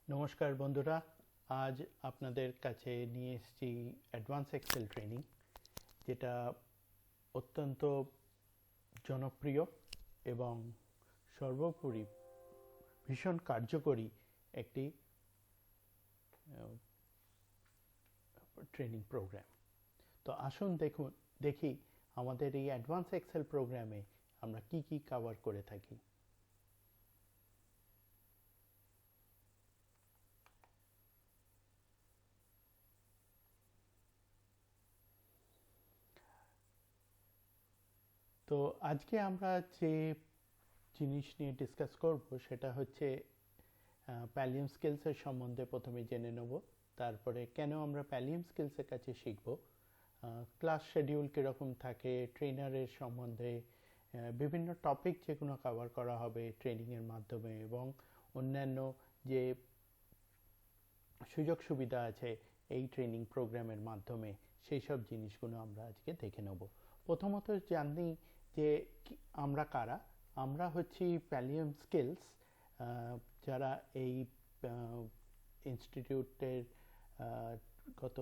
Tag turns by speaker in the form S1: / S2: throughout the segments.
S1: নমস্কার বন্ধুরা, আজ আপনাদের কাছে নিয়ে এসেছি অ্যাডভান্স এক্সেল ট্রেনিং, যেটা অত্যন্ত জনপ্রিয় এবং সর্বোপরি ভীষণ কার্যকরী একটি ট্রেনিং প্রোগ্রাম। তো আসুন দেখি আমাদের এই অ্যাডভান্স এক্সেল প্রোগ্রামে আমরা কি কি কভার করে থাকি। তো আজকে আমরা যে জিনিস নিয়ে ডিসকাস করব সেটা হচ্ছে প্যালিয়াম স্কিলসের সম্বন্ধে প্রথমে জেনে নেব, তারপরে কেন আমরা প্যালিয়াম স্কিলসের কাছে শিখব, ক্লাস শিডিউল কীরকম থাকে, ট্রেনারের সম্বন্ধে বিভিন্ন টপিক যেগুলো কভার করা হবে ট্রেনিংয়ের মাধ্যমে, এবং অন্যান্য যে সুযোগ সুবিধা আছে এই ট্রেনিং প্রোগ্রামের মাধ্যমে, সেই সব জিনিসগুলো আমরা আজকে দেখে নেব। প্রথমত জানি যে আমরা কারা। আমরা হচ্ছি প্যালিয়াম স্কিলস, যারা এই ইনস্টিটিউটের গত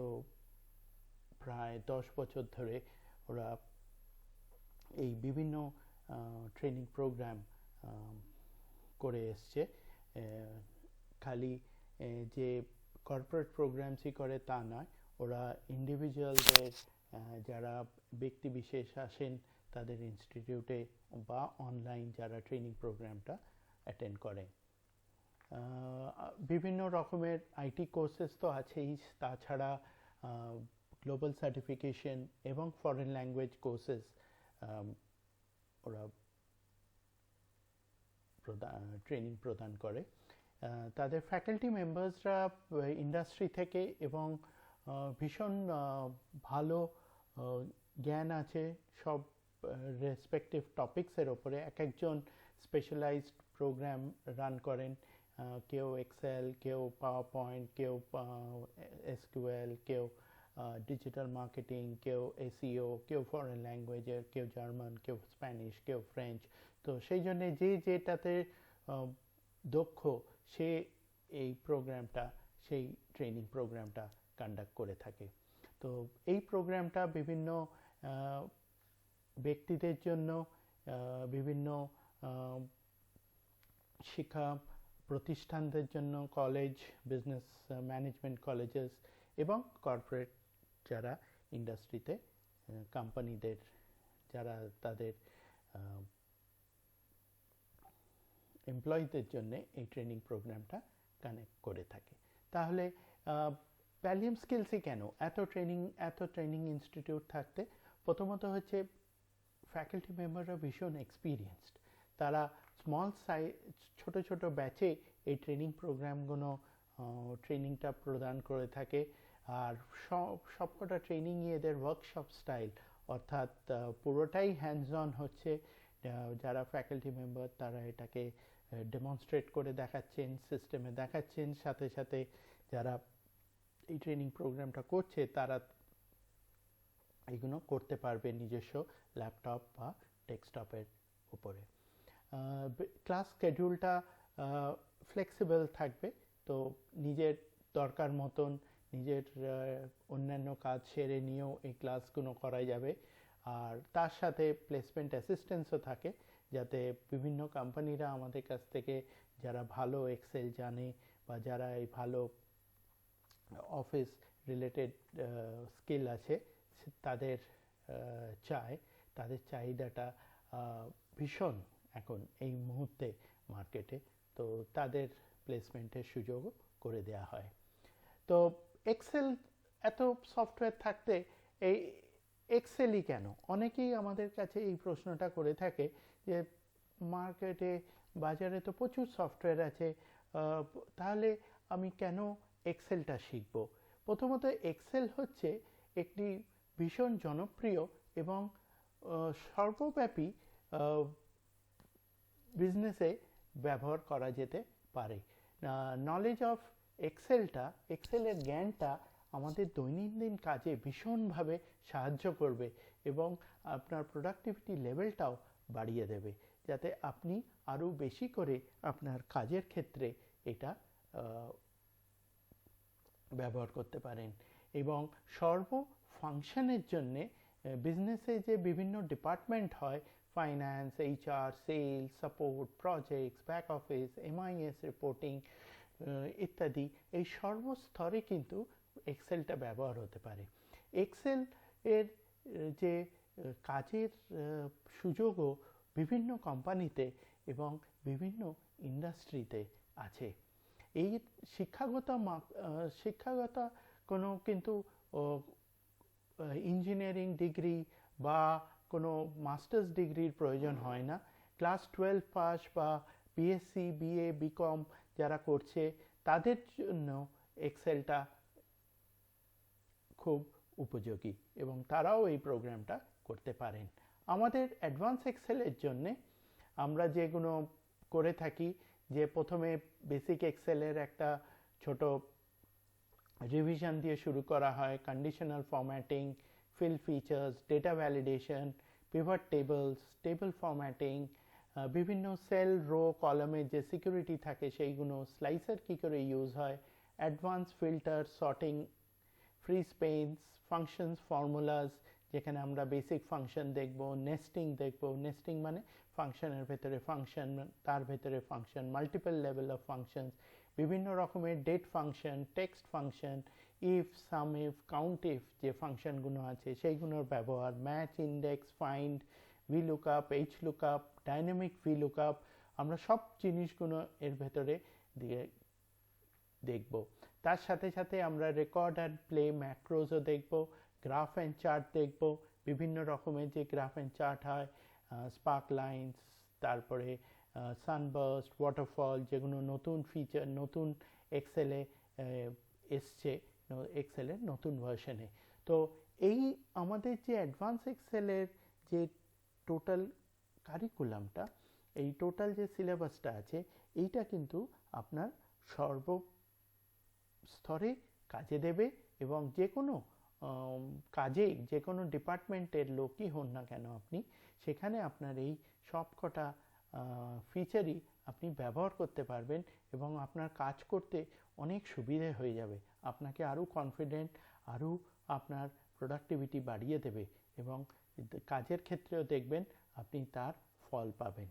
S1: প্রায় 10 বছর ধরে ওরা এই বিভিন্ন ট্রেনিং প্রোগ্রাম করে এসছে। খালি যে কর্পোরেট প্রোগ্রামসই করে তা নয়, ওরা ইন্ডিভিজুয়ালদের যারা ব্যক্তি বিশেষ আসেন তাদের ইনস্টিটিউটে বা অনলাইন যারা ট্রেনিং প্রোগ্রামটা অ্যাটেন্ড করে। বিভিন্ন রকমের আইটি কোর্সেস তো আছেই, তাছাড়া গ্লোবাল সার্টিফিকেশন এবং ফরেন ল্যাঙ্গুয়েজ কোর্সেস ওরা ট্রেনিং প্রদান করে। তাদের ফ্যাকাল্টি মেম্বার্সরা ইন্ডাস্ট্রি থেকে এবং ভীষণ ভালো জ্ঞান আছে সব রেসপেক্টিভ টপিক্সের ওপরে। এক একজন স্পেশালাইজড প্রোগ্রাম রান করেন, কেউ এক্সেল, কেউ পাওয়ার পয়েন্ট, কেউ এসকিউএল, কেউ ডিজিটাল মার্কেটিং, কেউ এসইও, কেউ ফরেন ল্যাঙ্গুয়েজের, কেউ জার্মান, কেউ স্প্যানিশ, কেউ ফ্রেঞ্চ। তো সেই জন্যে যে যেটাতে দক্ষ সে এই প্রোগ্রামটা, সেই ট্রেনিং প্রোগ্রামটা কন্ডাক্ট করে থাকে। তো এই প্রোগ্রামটা বিভিন্ন ব্যক্তিদের জন্য, বিভিন্ন শিক্ষা প্রতিষ্ঠানদের জন্য, কলেজ, বিজনেস ম্যানেজমেন্ট কলেজেস এবং কর্পোরেট যারা ইন্ডাস্ট্রিতে কোম্পানিদের যারা তাদের এমপ্লয়ীদের জন্য এই ট্রেনিং প্রোগ্রামটা কানেক্ট করে থাকে। তাহলে প্যালিয়াম স্কিলসই কেন এত ট্রেনিং ইনস্টিটিউট থাকতে? প্রথমত হচ্ছে ফ্যাকাল্টি মেম্বাররা ভীষণ এক্সপিরিয়েন্সড, তারা ছোট ছোট ব্যাচে এই ট্রেনিং প্রোগ্রামগুলো ট্রেনিংটা প্রদান করে থাকে। আর সবকটা ট্রেনিংই এদের ওয়ার্কশপ স্টাইল, অর্থাৎ পুরোটাই হ্যান্ডস অন হচ্ছে। যারা ফ্যাকাল্টি মেম্বার তারা এটাকে ডেমনস্ট্রেট করে দেখাচ্ছেন, সিস্টেমে দেখাচ্ছেন, সাথে সাথে যারা এই ট্রেনিং প্রোগ্রামটা করছে তারা এগুলো করতে পারবে নিজস্ব ল্যাপটপ বা ডেস্কটপের উপরে। ক্লাস শিডিউলটা ফ্লেক্সিবল থাকবে, তো নিজের দরকার মতন নিজের অন্যান্য কাজ সেরে নিয়েও এই ক্লাসগুলো করা যাবে। আর তার সাথে প্লেসমেন্ট অ্যাসিস্ট্যান্সও থাকে, যাতে বিভিন্ন কোম্পানিরা আমাদের কাছ থেকে যারা ভালো এক্সেল জানে বা যারা এই ভালো অফিস রিলেটেড স্কিল আছে তাদের তাদের চাহিদাটা ভীষণ এখন এই মুহূর্তে মার্কেটে, তো তাদের প্লেসমেন্টের সুযোগও করে দেওয়া হয়। তো এক্সেল এত সফটওয়্যার থাকতে এই এক্সেলই কেন? অনেকেই আমাদের কাছে এই প্রশ্নটা করে থাকে যে মার্কেটে, বাজারে তো প্রচুর সফটওয়্যার আছে, তাহলে আমি কেন এক্সেলটা শিখব? প্রথমত এক্সেল হচ্ছে একটি ভীষণ জনপ্রিয় এবং সর্বব্যাপী বিজনেসে ব্যবহার করা যেতে পারে। নলেজ অফ এক্সেলের জ্ঞানটা আমাদের দৈনন্দিন কাজে ভীষণভাবে সাহায্য করবে এবং আপনার প্রোডাক্টিভিটি লেভেলটাও বাড়িয়ে দেবে, যাতে আপনি আরও বেশি করে আপনার কাজের ক্ষেত্রে এটা ব্যবহার করতে পারেন। এবং সর্ব ফাংশনের জন্যে বিজনেসে যে বিভিন্ন ডিপার্টমেন্ট হয়, finance, HR, sales, support, projects, back office, MIS reporting ইত্যাদি, এই সর্বস্তরে কিন্তু এক্সেলটা ব্যবহার হতে পারে। এক্সেল এর যে কাজের সুযোগও বিভিন্ন কোম্পানিতে এবং বিভিন্ন ইন্ডাস্ট্রিতে আছে। এই শিক্ষাগত কোনো কিন্তু ইঞ্জিনিয়ারিং ডিগ্রি বা কোনো মাস্টার্স ডিগ্রির প্রয়োজন হয় না। ক্লাস 12 পাস বা বিএসসি, বিএ, বিকম যারা করছে তাদের জন্য এক্সেলটা খুব উপযোগী এবং তারাও এই প্রোগ্রামটা করতে পারেন। আমাদের অ্যাডভান্স এক্সেলের জন্যে আমরা যেগুলো করে থাকি, যে প্রথমে বেসিক এক্সেলের একটা ছোট রিভিশন দিয়ে শুরু করা হয়, conditional formatting, fill features, data validation, pivot tables, table formatting, বিভিন্ন সেল, রো, কলামের যে সিকিউরিটি থাকে সেইগুলো, স্লাইসার কী করে ইউজ হয়, advance filter, sorting, free space, functions, formulas, যেখানে আমরা বেসিক ফাংশন দেখব, নেস্টিং দেখব। নেস্টিং মানে ফাংশনের ভেতরে ফাংশন, তার ভেতরে function, multiple level of functions, বিভিন্ন রকমের date function, text function, if, sum if, count if যে ফাংশনগুলো আছে সেইগুলোর ব্যবহার, match, index, find, V lookup, H lookup, dynamic V lookup, আমরা সব জিনিসগুলো এর ভেতরে দিয়ে দেখব। তার সাথে সাথে আমরা রেকর্ড অ্যান্ড প্লে ম্যাক্রোজও দেখব, গ্রাফ অ্যান্ড চার্ট দেখব, বিভিন্ন রকমের যে গ্রাফ অ্যান্ড চার্ট হয়, স্পার্ক লাইন্স, তারপরে সানবার্স্ট, ওয়াটারফল, যেগুলো নতুন ফিচার নতুন এক্সেলে এসছে, এক্সেলের নতুন ভার্সনে। তো এই আমাদের যে অ্যাডভান্স এক্সেলের যে টোটাল কারিকুলামটা, এই টোটাল যে সিলেবাসটা আছে, এইটা কিন্তু আপনার সর্বস্তরে কাজে দেবে এবং যে কোনো কাজেই, যে কোনো ডিপার্টমেন্টের লোকই হন না কেন আপনি, সেখানে আপনার এই সবকটা ফিচারই আপনি ব্যবহার করতে পারবেন এবং আপনার কাজ করতে অনেক সুবিধে হয়ে যাবে। আপনাকে আরও কনফিডেন্ট, আরও আপনার প্রোডাক্টিভিটি বাড়িয়ে দেবে এবং কাজের ক্ষেত্রেও দেখবেন আপনি তার ফল পাবেন।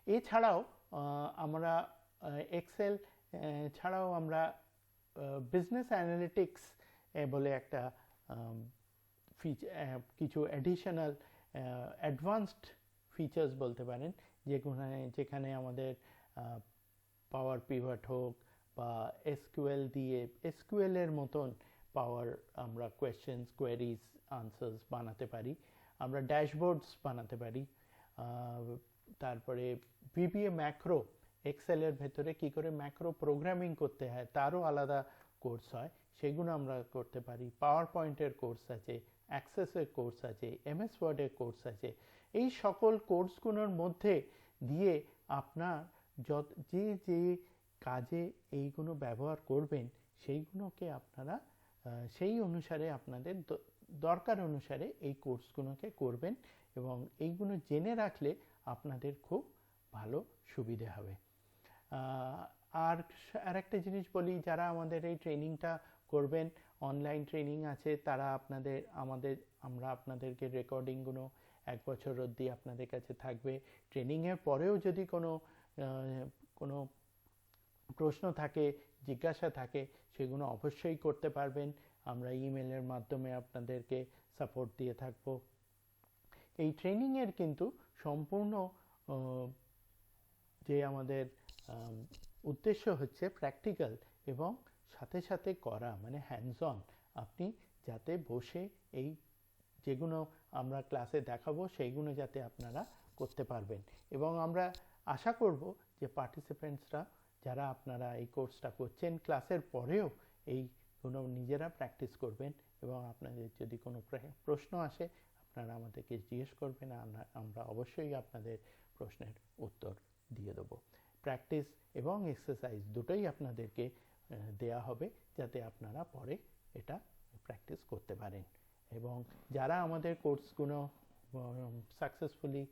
S1: এছাড়াও আমরা এক্সেল ছাড়াও আমরা বিজনেস অ্যানালিটিক্স বলে একটা কিছু অ্যাডিশনাল অ্যাডভান্সড ফিচার্স বলতে পারেন, যেখানে আমাদের পাওয়ার পিভট হোক বা এসকিউএল দিয়ে, এসকিউএলের মতন পাওয়ার আমরা কোয়েশ্চেন্স, কোয়েরিজ, আনসার্স বানাতে পারি, আমরা ড্যাশবোর্ডস বানাতে পারি। তারপরে ভিবিএ ম্যাক্রো, এক্সেলের ভেতরে কী করে ম্যাক্রো প্রোগ্রামিং করতে হয় তারও আলাদা কোর্স হয়, সেগুলো আমরা করতে পারি। পাওয়ার পয়েন্টের কোর্স আছে, অ্যাক্সেসের কোর্স আছে, এমএস ওয়ার্ডের কোর্স আছে। এই সকল কোর্সগুলোর মধ্যে দিয়ে আপনার যে যে কাজে এইগুলো ব্যবহার করবেন সেইগুলোকে আপনারা সেই অনুসারে আপনাদের দরকার অনুসারে এই কোর্সগুলোকে করবেন এবং এইগুলো জেনে রাখলে আপনাদের খুব ভালো সুবিধে হবে। আর আরেকটা জিনিস বলি, যারা আমাদের এই ট্রেনিংটা করবেন, অনলাইন ট্রেনিং আছে, তারা আমরা আপনাদেরকে রেকর্ডিংগুলো 1 বছর অবধি আপনাদের কাছে থাকবে। ট্রেনিংয়ের পরেও যদি কোনো প্রশ্ন থাকে, জিজ্ঞাসা থাকে, সেগুলো অবশ্যই করতে পারবেন। আমরা ইমেলের মাধ্যমে আপনাদেরকে সাপোর্ট দিয়ে থাকব। এই ট্রেনিংয়ের কিন্তু সম্পূর্ণ যে আমাদের উদ্দেশ্য হচ্ছে প্র্যাকটিক্যাল এবং সাথে সাথে করা, মানে হ্যান্ডস অন, আপনি যাতে বসে এই যেগুলো আমরা ক্লাসে দেখাবো সেইগুলো যাতে আপনারা করতে পারবেন। এবং আমরা আশা করব যে পার্টিসিপেন্টসরা যারা আপনারা এই কোর্সটা করছেন, ক্লাসের পরেও এইগুলো নিজেরা প্র্যাকটিস করবেন এবং আপনাদের যদি কোনো প্রশ্ন আসে আপনারা আমাদেরকে জিজ্ঞেস করবেন, আমরা অবশ্যই আপনাদের প্রশ্নের উত্তর দিয়ে দেবো। প্র্যাকটিস এবং এক্সারসাইজ দুটোই আপনাদেরকে দেয়া হবে যাতে আপনারা পরে এটা প্র্যাকটিস করতে পারেন। এবং যারা আমাদের কোর্সগুলো সাকসেসফুলি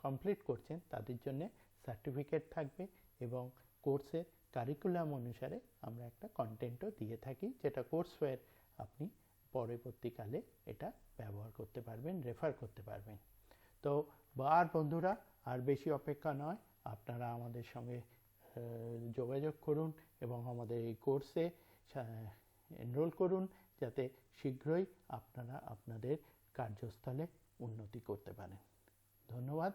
S1: কমপ্লিট করছেন তাদের জন্য সার্টিফিকেট থাকবে এবং কোর্সের কারিকুলাম অনুসারে আমরা একটা কন্টেন্টও দিয়ে থাকি, যেটা কোর্সওয়্যার আপনি পরবর্তীকালে এটা ব্যবহার করতে পারবেন, রেফার করতে পারবেন। তো আর বন্ধুরা, আর বেশি অপেক্ষা নয়, আপনারা আমাদের সঙ্গে যোগাযোগ করুন এবং আমাদের এই কোর্সে এনরোল করুন, যাতে শীঘ্রই আপনারা আপনাদের কার্যস্থলে উন্নতি করতে পারেন। ধন্যবাদ।